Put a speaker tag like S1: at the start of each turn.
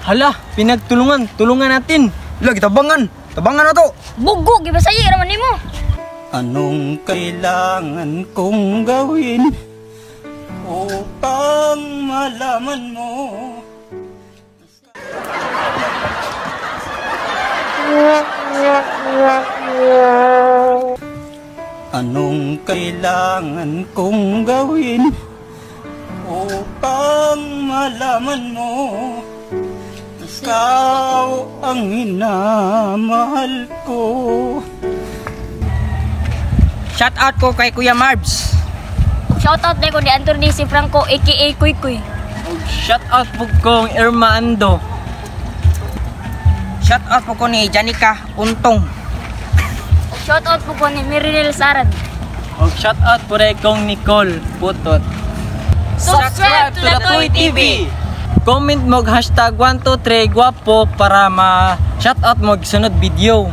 S1: Hala, pinagtulungan. Tulungan natin.
S2: Lagi tabangan. Tabangan na to.
S3: Bugo, gibasaya raman nimo.
S4: Anong kailangan kong gawin upang malaman mo? Anong kailangan kong gawin upang malaman mo? Ikaw ang hinamahal ko.
S1: Shout out ko kay Kuya Marbs.
S3: Shoutout na ko ni Anthony si Franco aka Kuy Kuy.
S1: Shout out po kong Irma Ando. Shout out po ko ni Janica Untong.
S3: Shoutout po ko ni Mirinel Saran.
S1: O shout out po rin kong Nicole Putot.
S3: Subscribe to the Toy TV.
S1: Comment mo hashtag 123 guwapo para ma-shout out mo sunod video.